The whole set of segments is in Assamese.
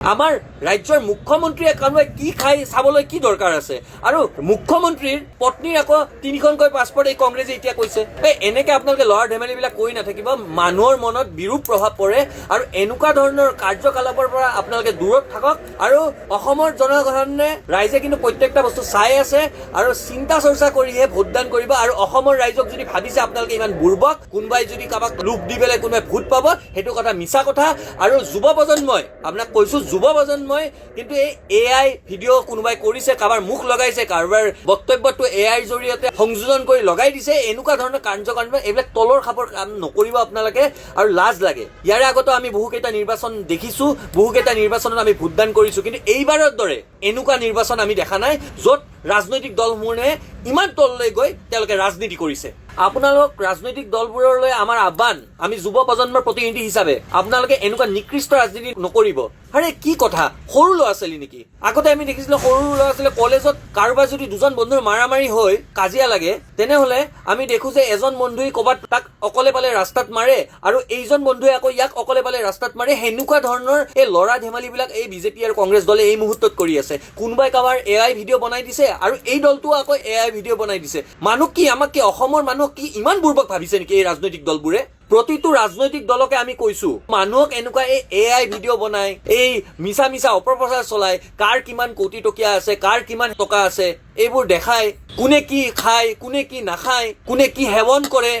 আমাৰ ৰাজ্যৰ মুখ্যমন্ত্ৰীয়ে কাৰোবাই কি খাই চাবলৈ কি দৰকাৰ আছে আৰু মুখ্যমন্ত্ৰীৰ পত্নীৰ আকৌ 3খনকৈ পাছপৰ্ট এই কংগ্ৰেছে এতিয়া কৈছে এনেকে আপোনালোকে লৰা ধেমালিবিলাক কৰি নাথাকিব মানুহৰ মনত বিৰূপ প্ৰভাৱ পৰে আৰু এনেকুৱা ধৰণৰ কাৰ্যকলাপৰ পৰা আপোনালোকে দূৰত থাকক আৰু অসমৰ জনসাধাৰণে ৰাইজে কিন্তু প্ৰত্যেকটা বস্তু চাই আছে আৰু চিন্তা চৰ্চা কৰিহে ভোটদান কৰিব আৰু অসমৰ ৰাইজক যদি ভাবিছে আপোনালোকে ইমান বুৰ্বক কোনোবাই যদি কাৰোবাক লোভ দি পেলাই কোনোবাই ভোট পাব সেইটো কথা মিছা কথা আৰু যুৱ প্ৰজন্মই আপোনাক কৈছো যুৱ প্ৰজন্মই কিন্তু এই এআই ভিডিঅ' কোনোবাই কৰিছে কাৰোবাৰ মুখ লগাইছে কাৰোবাৰ বক্তব্যটো এআইৰ জৰিয়তে সংযোজন কৰি লগাই দিছে এনেকুৱা ধৰণৰ কাৰ্যকাণ্ড এইবিলাক তলৰ খাপৰ কাম নকৰিব আপোনালোকে আৰু লাজ লাগে ইয়াৰে আগতো আমি বহুকেইটা নিৰ্বাচন দেখিছো বহুকেইটা নিৰ্বাচনত আমি ভোটদান কৰিছো কিন্তু এইবাৰৰ দৰে এনেকুৱা নিৰ্বাচন আমি দেখা নাই য'ত ৰাজনৈতিক দলসমূহে ইমান তললৈ গৈ তেওঁলোকে ৰাজনীতি কৰিছে আপোনালোক ৰাজনৈতিক দলবোৰলৈ আমাৰ আহ্বান আমি যুৱ প্ৰজন্মৰ প্ৰতিনিধি হিচাপে আপোনালোকে এনেকুৱা নিকৃষ্ট ৰাজনীতি নকৰিব আৰে কি কথা সৰু ল'ৰা ছোৱালী নেকি আগতে আমি দেখিছিলো সৰু ল'ৰা ছোৱালী কলেজত কাৰোবাৰ যদি দুজন বন্ধুৰ মাৰামাৰি হৈ কাজিয়া লাগে তেনেহলে আমি দেখো যে এজন বন্ধুই ক'ৰবাত তাক অকলে পালে ৰাস্তাত মাৰে আৰু এইজন বন্ধুৱে আকৌ ইয়াক অকলে পালে ৰাস্তাত মাৰে সেনেকুৱা ধৰণৰ এই ল'ৰা ধেমালিবিলাক এই বিজেপি আৰু কংগ্ৰেছ দলে এই মুহূৰ্তত কৰি আছে কোনোবাই কাৰোবাৰ এআই ভিডিঅ' বনাই দিছে আৰু এই দলটোও আকৌ এআই ভিডিঅ' বনাই দিছে মানুহ কি আমাক কি অসমৰ মানুহ কি ইমান বুৰ্বক ভাবিছে নেকি এই ৰাজনৈতিক দলবোৰে প্ৰতিটো ৰাজনৈতিক দলকে আমি কৈছো মানুহক এনেকুৱা এই এআই ভিডিঅ' বনাই এই মিছা মিছা অপপ্ৰচাৰ চলাই কাৰ কিমান কোটি টকীয়া আছে কাৰ কিমান টকা আছে এইবোৰ দেখাই কোনে কি খায় কোনে কি নাখায় কোনে কি সেৱন কৰে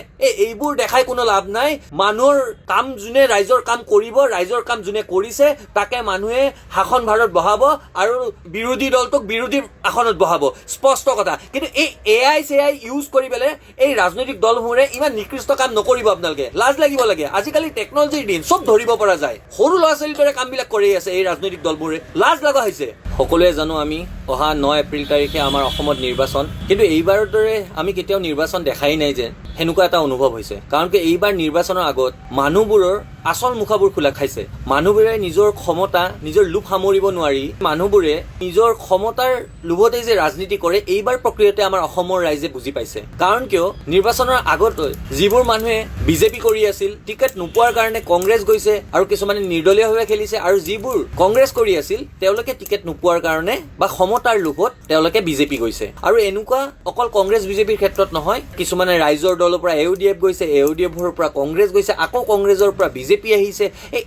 এইবোৰ দেখাই কোনো লাভ নাই মানুহৰ কাম যোনে ৰাইজৰ কাম কৰিব ৰাইজৰ কাম যোনে কৰিছে তাকে মানুহে শাসন ভাৰত বহাব আৰু বিৰোধী দলটোক বিৰোধী আসনত বহাব স্পষ্ট কথা কিন্তু এই এআই চেআই ইউজ কৰি পেলাই এই ৰাজনৈতিক দলসমূহে ইমান নিকৃষ্ট কাম নকৰিব আপোনালোকে লাজ লাগিব লাগে আজিকালি টেকনলজিৰ দিন চব ধৰিব পৰা যায় সৰু ল'ৰা ছোৱালীৰ দৰে কামবিলাক কৰি আছে এই ৰাজনৈতিক দলবোৰে লাজ লগা হৈছে সকলোৱে জানো আমি অহা 9 এপ্ৰিল তাৰিখে আমাৰ অসমত নিৰ্বাচন কিন্তু এইবাৰৰ দৰে আমি কেতিয়াও নিৰ্বাচন দেখাই নাই যে সেনেকুৱা এটা অনুভৱ হৈছে কাৰণ কি এইবাৰ নিৰ্বাচনৰ আগত মানুহবোৰৰ আচল মুখাবোৰ খোলা খাইছে মানুহবোৰে নিজৰ ক্ষমতা নিজৰ লোভ সামৰিব নোৱাৰি মানুহবোৰে নিজৰ ক্ষমতাৰ লোভতে যে ৰাজনীতি কৰে এইবাৰ প্ৰক্ৰিয়াতে আমাৰ অসমৰ ৰাইজে বুজি পাইছে কাৰণ কিয় নিৰ্বাচনৰ আগত যিবোৰ মানুহে বিজেপি কৰি আছিল টিকেট নোপোৱাৰ কাৰণে কংগ্ৰেছ গৈছে আৰু কিছুমানে নিৰ্দলীয়ভাৱে খেলিছে আৰু যিবোৰ কংগ্ৰেছ কৰি আছিল তেওঁলোকে টিকেট নোপোৱাৰ কাৰণে বা ক্ষমতাৰ লোভত তেওঁলোকে বিজেপি গৈছে আৰু এনেকুৱা অকল কংগ্ৰেছ বিজেপিৰ ক্ষেত্ৰত নহয় কিছুমানে ৰাইজৰ দলৰ পৰা ইউডিএফ গৈছে ইউডিএফৰ পৰা কংগ্ৰেছ গৈছে আকৌ কংগ্ৰেছৰ পৰা বিজেপি আহিছে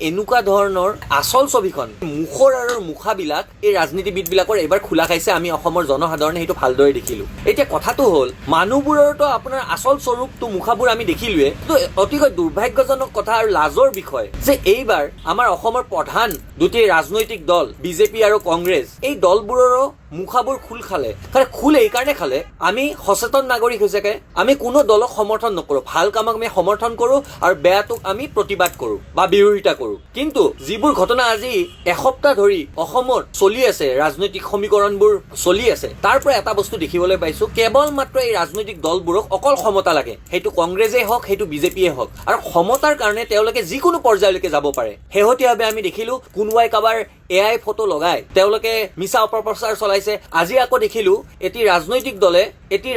এনেকুৱা ধৰণৰ আচল ছবিখন মুখৰ আৰু মুখাবিলাক এই ৰাজনীতিবিদবিলাকৰ এবাৰ খোলা খাইছে আমি অসমৰ জনসাধাৰণে সেইটো ভালদৰে দেখিলো এতিয়া কথাটো হ'ল মানুহবোৰৰতো আপোনাৰ আচল স্বৰূপটো মুখাবোৰ আমি দেখিলোৱে কিন্তু অতিকৈ দুৰ্ভাগ্যজনক কথা আৰু লাজৰ বিষয় যে এইবাৰ আমাৰ অসমৰ প্ৰধান দুটি ৰাজনৈতিক দল বিজেপি আৰু কংগ্ৰেছ এই দলবোৰৰো মুখাবোৰ খোল খালে খোল এইকাৰণে খালে আমি সচেতন নাগৰিক হিচাপে আমি কোনো দলক সমৰ্থন নকৰো ভাল কামক আমি সমৰ্থন কৰো আৰু বেয়াটোক আমি প্ৰতিবাদ কৰো বা বিৰোধিতা কৰো কিন্তু যিবোৰ ঘটনা আজি এসপ্তাহ ধৰি অসমত চলি আছে ৰাজনৈতিক সমীকৰণবোৰ চলি আছে তাৰ পৰা এটা বস্তু দেখিবলৈ পাইছো কেৱল মাত্ৰ এই ৰাজনৈতিক দলবোৰক অকল ক্ষমতা লাগে সেইটো কংগ্ৰেছেই হওক সেইটো বিজেপিয়ে হওক আৰু ক্ষমতাৰ কাৰণে তেওঁলোকে যিকোনো পৰ্যায়লৈকে যাব পাৰে শেহতীয়াভাৱে আমি দেখিলো কোনোবাই কাৰোবাৰ এআই ফটো লগাই তেওঁলোকে মিছা অপপ্ৰচাৰ চলাইছে আজি আকৌ দেখিলো এটি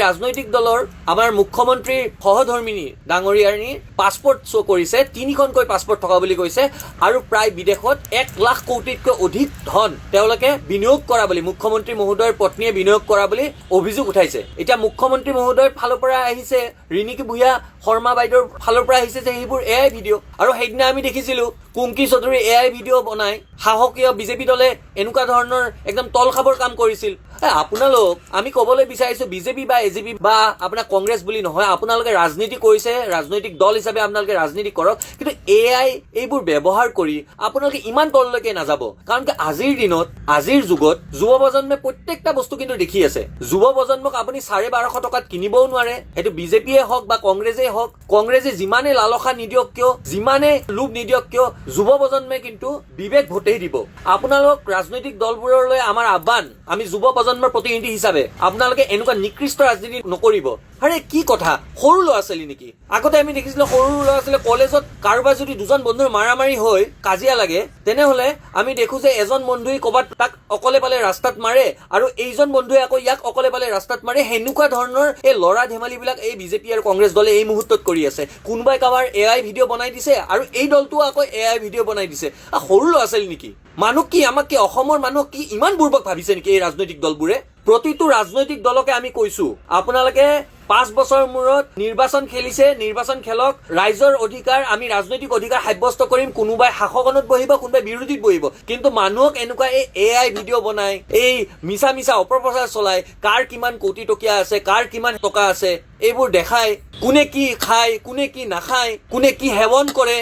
ৰাজনৈতিক দলৰ আমাৰ মুখ্যমন্ত্ৰীৰ সহধৰ্মিনী ডাঙৰীয়ানীৰ পাছপৰ্ট শ্ব' কৰিছে 3খনকৈ পাছপৰ্ট থকা বুলি কৈছে আৰু প্ৰায় বিদেশত 1 লাখ কোটিতকৈ অধিক ধন তেওঁলোকে বিনিয়োগ কৰা বুলি মুখ্যমন্ত্ৰী মহোদয়ৰ পত্নীয়ে বিনিয়োগ কৰা বুলি অভিযোগ উঠাইছে এতিয়া মুখ্যমন্ত্ৰী মহোদয়ৰ ফালৰ পৰা আহিছে ৰিণিকী ভূঞা শৰ্মা বাইদেউৰ ফালৰ পৰা আহিছে যে সেইবোৰ এআই ভিডিঅ' আৰু সেইদিনা আমি দেখিছিলো কুংকি চৌধুৰী এআই ভিডিঅ' বনাই সাহসীয় বিজেপি দলে এনেকুৱা ধৰণৰ একদম তল খাবৰ কাম কৰিছিল আপোনালোক আমি ক'বলৈ বিচাৰিছো বিজেপি বা এজেপি বা আপোনাৰ কংগ্ৰেছ বুলি নহয় আপোনালোকে ৰাজনীতি কৰিছে ৰাজনৈতিক দল হিচাপে আপোনালোকে ৰাজনীতি কৰক কিন্তু এআই এইবোৰ ব্যৱহাৰ কৰি আপোনালোকে ইমান তললৈকে নাযাব কাৰণ কি আজিৰ দিনত আজিৰ যুগত যুৱ প্ৰজন্মে প্ৰত্যেকটা বস্তু কিন্তু দেখি আছে যুৱ প্ৰজন্মক আপুনি 1250 টকাত কিনিবও নোৱাৰে সেইটো বিজেপিয়ে হওক বা কংগ্ৰেছেই হওক কংগ্ৰেছে যিমানে লালসা নিদিয়ক কিয় যিমানে লোভ নিদিয়ক কিয় যুৱ প্ৰজন্মে কিন্তু বিবেক ভোটেই দিব আপোনালোক ৰাজনৈতিক দলবোৰলৈ আমাৰ আহ্বান আমি যুৱ প্ৰজন্মৰ প্ৰতিনিধি হিচাপে আপোনালোকে এনেকুৱা নিকৃষ্ট নিকৃষ্ট ৰাজনীতি নকৰিব। আৰে কি কথা, সৰু ল'ৰা ছোৱালী নেকি? আগতে আমি দেখিছিলো সৰু ল'ৰা ছোৱালী কলেজত কাৰোবাৰ যদি দুজন বন্ধুৰ মাৰামাৰি হৈ কাজিয়া লাগে, তেনেহলে আমি দেখো যে এজন বন্ধুই ক'ৰবাত তাক অকলে পালে ৰাস্তাত মাৰে আৰু এইজন বন্ধুৱে আকৌ ইয়াক অকলে পালে ৰাস্তাত মাৰে। সেনেকুৱা ধৰণৰ এই ল'ৰা ধেমালি বিলাক এই বিজেপি আৰু কংগ্ৰেছ দলে এই মুহূৰ্তত কৰি আছে। কোনোবাই কাৰোবাৰ AI ভিডিঅ' বনাই দিছে আৰু এই দলটোও আকৌ AI ভিডিঅ' বনাই দিছে। সৰু ল'ৰা ছোৱালী নেকি? মানুহ কি, আমাক কি, অসমৰ মানুহ কি ইমান বুৰ্বক ভাবিছে নেকি এই ৰাজনৈতিক দলবোৰে? প্ৰতিটো ৰাজনৈতিক দলকে আমি কৈছো, আপোনালোকে 5 বছৰ মূৰত নিৰ্বাচন খেলিছে, নিৰ্বাচন খেলক, ৰাইজৰ অধিকাৰ, আমি ৰাজনৈতিক অধিকাৰ সাব্যস্ত কৰিম। কোনোবাই শাসকনত বহিব, কোনোবাই বিৰোধীত বহিব, কিন্তু মানুহক এনেকুৱা এই AI ভিডিঅ' বনাই, এই মিছা মিছা অপপ্ৰচাৰ চলাই, কাৰ কিমান কোটি টকীয়া আছে, কাৰ কিমান টকা আছে, এইবোৰ দেখাই, কোনে কি খায়, কোনে কি নাখায়, কোনে কি সেৱন কৰে,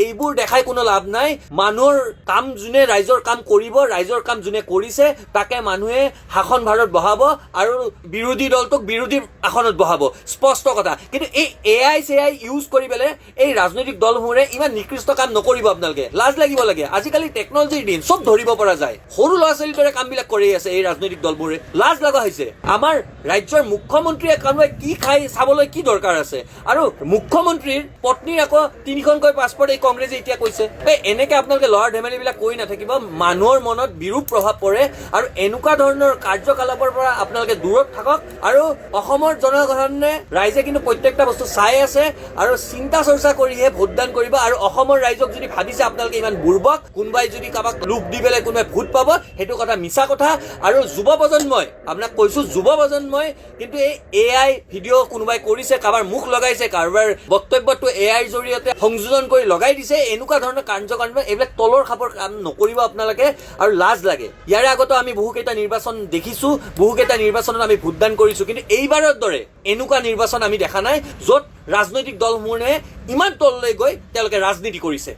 এইবোৰ দেখাই কোনো লাভ নাই। মানুহৰ কাম যোনে ৰাইজৰ কাম কৰিব, ৰাইজৰ কাম যোনে কৰিছে তাকে মানুহে শাসন ভাৰত বহাব আৰু বিৰোধী দলটোক বিৰোধী আসনত বহাব, স্পষ্ট কথা। কিন্তু এই AI ইউজ কৰি পেলাই এই ৰাজনৈতিক দলসমূহে ইমান নিকৃষ্ট কাম নকৰিব। আপোনালোকে লাজ লাগিব লাগে। আজিকালি টেকনলজিৰ দিন, চব ধৰিব পৰা যায়। সৰু ল'ৰা ছোৱালীৰ দৰে কামবিলাক কৰি আছে এই ৰাজনৈতিক দলবোৰে, লাজ লগা হৈছে। আমাৰ ৰাজ্যৰ মুখ্যমন্ত্ৰীয়ে কাৰোবাই কি খাই চাবলৈ কি দৰকাৰ আছে? আৰু মুখ্যমন্ত্ৰীৰ পত্নীৰ আকৌ 3খনকৈ পাছপৰ্ট এই কংগ্ৰেছে এতিয়া কৈছে। এনেকে আপোনালোকে ল'ৰা ধেমালি বিলাক কৰি নাথাকিব, মানুহৰ মনত বিৰূপ প্ৰভাৱ পৰে আৰু এনেকুৱা ধৰণৰ কাৰ্যকলাপৰ পৰা আপোনালোকে দূৰত থাকক। আৰু অসমৰ জনসাধাৰণে, ৰাইজে কিন্তু প্ৰত্যেকটা বস্তু চাই আছে আৰু চিন্তা চৰ্চা কৰিহে ভোটদান কৰিব। আৰু অসমৰ ৰাইজক যদি ভাবিছে আপোনালোকে ইমান বুৰ্বক, কোনোবাই যদি কাৰোবাক লোভ দি পেলাই কোনোবাই ভোট পাব, সেইটো কথা মিছা কথা। আৰু যুৱ প্ৰজন্মই, আপোনাক কৈছো যুৱ প্ৰজন্মই কিন্তু এই AI ভিডিঅ' কোনোবাই কৰিছে, কাৰোবাৰ মুখ লগাইছে, কাৰোবাৰ বক্তব্যটো AI জৰিয়তে সংযোজন কৰি লগাই দিছে, এনেকুৱা ধৰণৰ কাৰ্যকাণ্ড, এইবিলাক তলৰ খাপৰ কাম নকৰিব আপোনালোকে, আৰু লাজ লাগে। ইয়াৰে আগতো আমি বহুকেইটা নিৰ্বাচন দেখিছো, বহুকেইটা নিৰ্বাচনত আমি ভোটদান কৰিছো, কিন্তু এইবাৰৰ দৰে এনেকুৱা নিৰ্বাচন আমি দেখা নাই য'ত ৰাজনৈতিক দলসমূহে ইমান তললৈ গৈ তেওঁলোকে ৰাজনীতি কৰিছে।